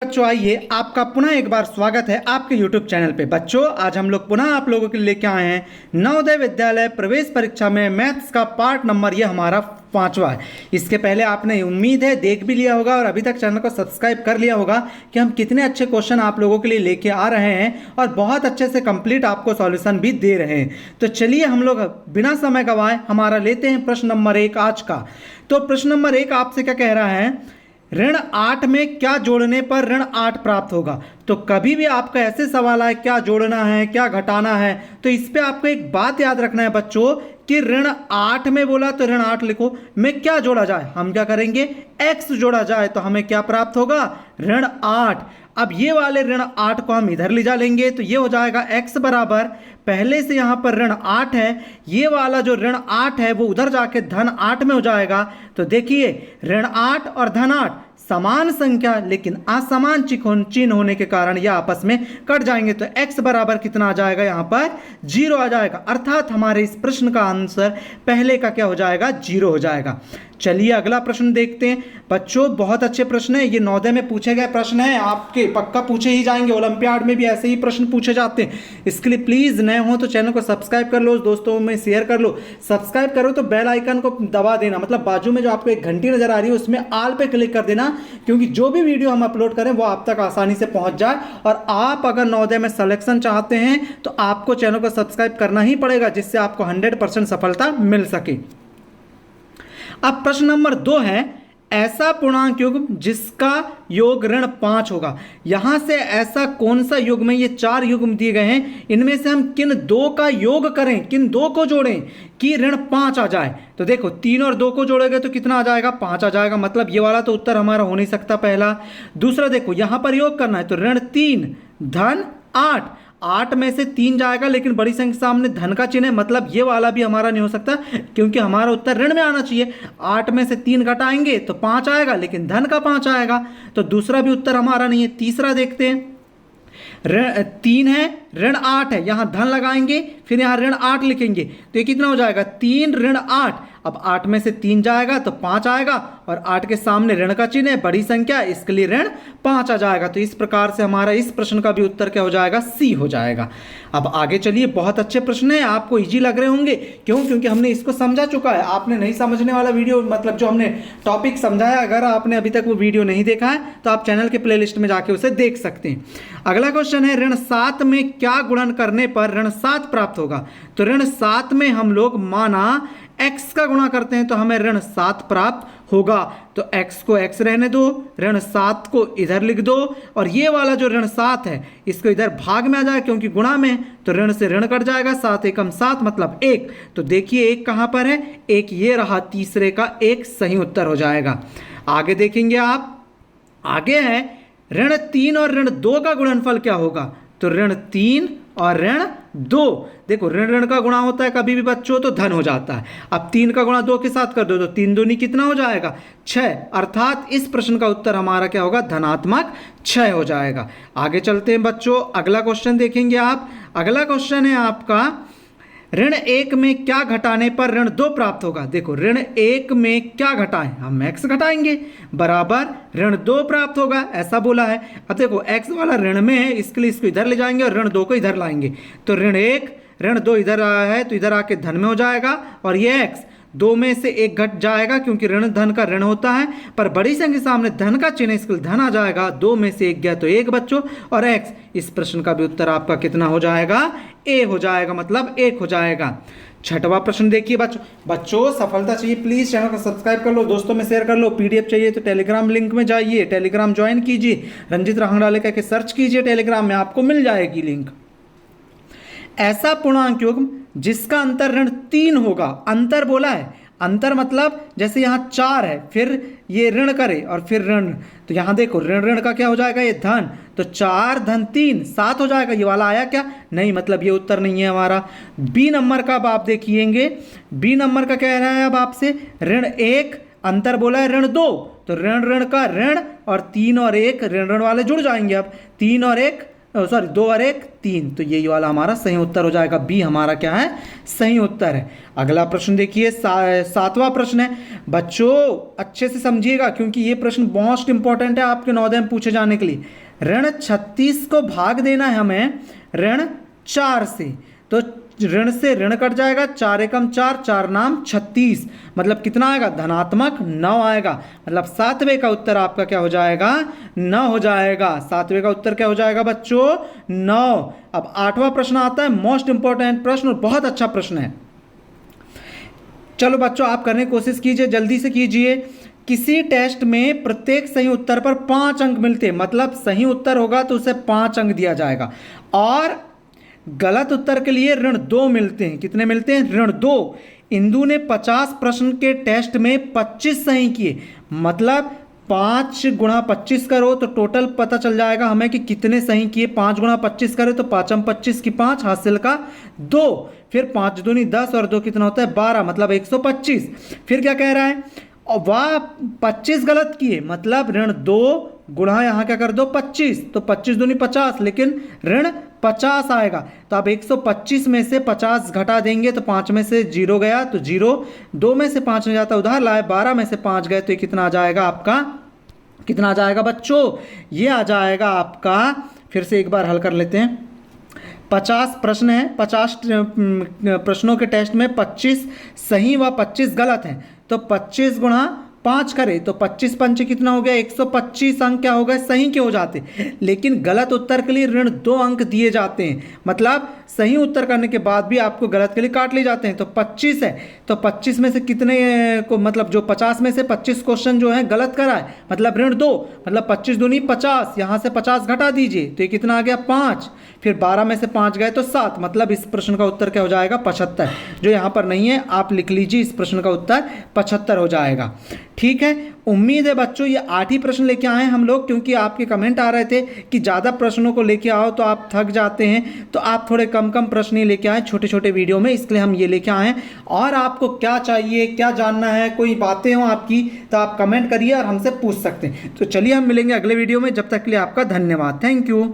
बच्चों आइए, आपका पुनः एक बार स्वागत है आपके YouTube चैनल पे। बच्चों आज हम लोग पुनः आप लोगों के लिए लेके आए हैं नवोदय विद्यालय प्रवेश परीक्षा में मैथ्स का पार्ट नंबर, ये हमारा 5वां है। इसके पहले आपने उम्मीद है देख भी लिया होगा और अभी तक चैनल को सब्सक्राइब कर लिया होगा कि हम कितने अच्छे क्वेश्चन आप लोगों के लिए लेके आ रहे हैं और बहुत अच्छे से कंप्लीट आपको सॉल्यूशन भी दे रहे हैं। तो चलिए हम लोग बिना समय गंवाए हमारा लेते हैं प्रश्न नंबर 1 आज का। तो प्रश्न नंबर 1 आपसे क्या कह रहा है, ऋण 8 में क्या जोड़ने पर ऋण 8 प्राप्त होगा। तो कभी भी आपका ऐसे सवाल आए क्या जोड़ना है क्या घटाना है, तो इस पे आपको एक बात याद रखना है बच्चों कि ऋण 8 में बोला तो ऋण 8 लिखो, में क्या जोड़ा जाए, हम क्या करेंगे x जोड़ा जाए तो हमें क्या प्राप्त होगा ऋण 8। अब ये वाले ऋण 8 को हम इधर ले जा लेंगे तो ये हो जाएगा x बराबर, पहले से यहां पर ऋण 8 है, ये वाला जो ऋण 8 है वो उधर जाके धन 8 में हो जाएगा। तो देखिए ऋण 8 और धन 8 समान संख्या लेकिन असमान चिन्ह होने के कारण यह आपस में कट जाएंगे। तो x बराबर कितना आ जाएगा, यहां पर 0 आ जाएगा, अर्थात हमारे इस प्रश्न का आंसर पहले का क्या हो जाएगा 0 हो जाएगा। चलिए अगला प्रश्न देखते हैं। बच्चों बहुत अच्छे प्रश्न है, ये नवोदय में पूछे गए प्रश्न है, आपके पक्का पूछे ही जाएंगे, ओलंपियाड में भी ऐसे ही प्रश्न पूछे जाते हैं। इसके लिए प्लीज नए हो तो चैनल को सब्सक्राइब कर लो, दोस्तों में शेयर कर लो। सब्सक्राइब करो तो बेल आइकन को दबा देना, मतलब बाजू में जो आपको एक घंटी नजर आ रही है उसमें ऑल पे क्लिक कर देना, क्योंकि जो भी वीडियो हम अपलोड करें वो आप तक आसानी से पहुंच जाए। और आप अगर नवोदय में सिलेक्शन चाहते हैं तो आपको चैनल को सब्सक्राइब करना ही पड़ेगा, जिससे आपको 100% सफलता मिल सके। अब प्रश्न नंबर 2 है, ऐसा पूर्णांक युग्म जिसका योग ऋण 5 होगा। यहां से ऐसा कौन सा युग्म है, ये 4 युग्म दिए गए हैं, इनमें से हम किन 2 का योग करें, किन 2 को जोड़ें कि ऋण 5 आ जाए। तो देखो 3 और 2 को जोड़ेंगे तो कितना आ जाएगा 5 आ जाएगा, मतलब ये वाला तो उत्तर हमारा हो नहीं सकता पहला। दूसरा देखो यहां पर योग करना है तो ऋण 3 धन 8, 8 में से 3 जाएगा लेकिन बड़ी संख्या सामने धन का चिन्ह है, मतलब ये वाला भी हमारा नहीं हो सकता क्योंकि हमारा उत्तर ऋण में आना चाहिए। 8 में से 3 घटाएंगे तो 5 आएगा लेकिन धन का 5 आएगा, तो दूसरा भी उत्तर हमारा नहीं है। तीसरा देखते हैं, ऋण 3 है ऋण 8 है, यहां धन लगाएंगे फिर यहां ऋण 8 लिखेंगे तो ये कितना हो जाएगा 3 ऋण 8। अब 8 में से 3 जाएगा तो 5 आएगा और 8 के सामने ऋण का चिन्ह है, बड़ी संख्या, इसके लिए ऋण 5 आ जाएगा। तो इस प्रकार से हमारा इस प्रश्न का भी उत्तर क्या हो जाएगा सी हो जाएगा। अब आगे चलिए, बहुत अच्छे प्रश्न है, आपको इजी लग रहे होंगे, क्यों क्योंकि हमने इसको समझा चुका है। आपने नहीं समझने वाला वीडियो, मतलब जो हमने टॉपिक समझाया, अगर आपने अभी तक वो वीडियो नहीं देखा है तो आप चैनल के प्लेलिस्ट में जाके उसे देख सकते हैं। अगला क्वेश्चन है, ऋण 7 में क्या गुणन करने पर ऋण 7 प्राप्त होगा। तो ऋण 7 में हम लोग माना x का गुणा करते हैं तो हमें ऋण 7 प्राप्त होगा। तो x को x रहने दो, ऋण 7 को इधर लिख दो और ये वाला जो ऋण 7 है इसको इधर भाग में आ जाए क्योंकि गुणा में, तो ऋण से ऋण कट जाएगा, 7 एकम 7 मतलब 1। तो देखिए 1 कहां पर है, 1 ये रहा, तीसरे का 1 सही उत्तर हो जाएगा। आगे देखेंगे आप, आगे है ऋण 3 और ऋण 2 का गुणनफल क्या होगा। तो ऋण 3 और ऋण 2, देखो ऋण ऋण का गुणा होता है कभी भी बच्चों तो धन हो जाता है। अब 3 का गुणा 2 के साथ कर दो तो 3 दूनी कितना हो जाएगा 6, अर्थात इस प्रश्न का उत्तर हमारा क्या होगा धनात्मक 6 हो जाएगा। आगे चलते हैं बच्चों, अगला क्वेश्चन देखेंगे आप। अगला क्वेश्चन है आपका, ऋण 1 में क्या घटाने पर ऋण 2 प्राप्त होगा। देखो ऋण 1 में क्या घटाएं, हम x घटाएंगे, बराबर ऋण 2 प्राप्त होगा, ऐसा बोला है। अब देखो x वाला ऋण में है, इसके लिए इसको इधर ले जाएंगे और ऋण 2 को इधर लाएंगे, तो ऋण 1 ऋण 2 इधर आया है तो इधर आके धन में हो जाएगा और ये x 2 में से 1 घट जाएगा क्योंकि ऋण धन का ऋण होता है, पर बड़ी संख्या सामने धन का चिन्ह, इसके लिए धन आ जाएगा, 2 में से 1 गया तो 1 बच्चों, और x, इस प्रश्न का भी उत्तर आपका कितना हो जाएगा a हो जाएगा, मतलब 1 हो जाएगा। छठवां प्रश्न देखिए बच्चों सफलता चाहिए प्लीज चैनल को सब्सक्राइब कर लो, दोस्तों में शेयर कर लो। पीडीएफ चाहिए तो टेलीग्राम लिंक में जाइए, टेलीग्राम ज्वाइन कीजिए, रंजित राहंगडाले करके सर्च कीजिए टेलीग्राम में, आपको मिल जाएगी लिंक। ऐसा पूर्णांक युग्म जिसका अंतर ऋण 3 होगा, अंतर बोला है, अंतर मतलब जैसे यहाँ 4 है फिर ये ऋण करे और फिर ऋण, तो यहाँ देखो ऋण ऋण का क्या हो जाएगा ये धन, तो 4 धन 3 7 हो जाएगा। ये वाला आया क्या, नहीं, मतलब ये उत्तर नहीं है हमारा। बी नंबर का अब आप देखिएंगे, बी नंबर का कह रहा है अब आपसे, ऋण 1 अंतर बोला है ऋण 2, तो ऋण ऋण का ऋण और 3 और 1 ऋण ऋण वाले जुड़ जाएंगे। अब 3 और 1 सॉरी 2 और 1 3, तो यही वाला हमारा सही उत्तर हो जाएगा। बी हमारा क्या है, सही उत्तर है। अगला प्रश्न देखिए, 7वां प्रश्न है। बच्चों अच्छे से समझिएगा क्योंकि ये प्रश्न मोस्ट इंपॉर्टेंट है आपके नवोदय में पूछे जाने के लिए। ऋण 36 को भाग देना है हमें ऋण 4 से, तो ऋण से ऋण कट जाएगा, 4 एकम 4, 4 नाम 36, मतलब कितना आएगा, धनात्मक 9 आएगा। मतलब 7वें का उत्तर आपका क्या हो जाएगा, 9 हो जाएगा। 7वें का उत्तर क्या हो जाएगा बच्चों, 9। अब 8वां प्रश्न आता है, मोस्ट इंपॉर्टेंट प्रश्न और बहुत अच्छा प्रश्न है। चलो बच्चों आप करने की कोशिश कीजिए, जल्दी से कीजिए। किसी टेस्ट में प्रत्येक सही उत्तर पर 5 अंक मिलते हैं, मतलब सही उत्तर होगा तो उसे 5 अंक दिया जाएगा, और गलत उत्तर के लिए ऋण 2 मिलते हैं। कितने मिलते हैं, ऋण 2। इंदु ने 50 प्रश्न के टेस्ट में 25 सही किए, मतलब 5 गुणा 25 करो तो टोटल पता चल जाएगा हमें कि कितने सही किए। 5 गुणा 25 करो तो 5 25 की 5, हासिल का 2, फिर 5 दूनी 10 और 2 कितना होता है 12, मतलब 125। फिर क्या कह रहा है, और वह 25 गलत किए, मतलब ऋण 2 गुणा यहाँ क्या कर दो 25, तो 25 दूनी 50, लेकिन ऋण 50 आएगा। तो अब 125 में से 50 घटा देंगे तो 5 में से 0 गया तो 0, 2 में से 5 नहीं जाता उधार लाए, 12 में से 5 गए तो ये कितना आ जाएगा आपका, कितना आ जाएगा बच्चों, ये आ जाएगा आपका, फिर से एक बार हल कर लेते हैं। 50 प्रश्न है, 50 प्रश्नों के टेस्ट में 25 सही व 25 गलत हैं, तो 25 गुणा 5 करें तो 25 पंचे कितना हो गया, 125 अंक क्या हो गए, सही के हो जाते। लेकिन गलत उत्तर के लिए ऋण 2 अंक दिए जाते हैं, मतलब सही उत्तर करने के बाद भी आपको गलत के लिए काट लिए जाते हैं। तो 25 है, तो 25 में से कितने को, मतलब जो 50 में से 25 क्वेश्चन जो है गलत करा है, मतलब ऋण 2, मतलब 25 दूनी 50, यहाँ से 50 घटा दीजिए तो ये कितना आ गया 5, फिर 12 में से 5 गए तो 7, मतलब इस प्रश्न का उत्तर क्या हो जाएगा 75। जो यहाँ पर नहीं है आप लिख लीजिए, इस प्रश्न का उत्तर 75 हो जाएगा। ठीक है, उम्मीद है बच्चों ये 8 ही प्रश्न लेके आए हम लोग, क्योंकि आपके कमेंट आ रहे थे कि ज़्यादा प्रश्नों को लेके आओ तो आप थक जाते हैं, तो आप थोड़े कम कम प्रश्न ही लेके आए छोटे छोटे वीडियो में, इसलिए हम ये लेके आए हैं। और आपको क्या चाहिए, क्या जानना है, कोई बातें हो आपकी तो आप कमेंट करिए और हमसे पूछ सकते हैं। तो चलिए हम मिलेंगे अगले वीडियो में, जब तक के लिए आपका धन्यवाद, थैंक यू।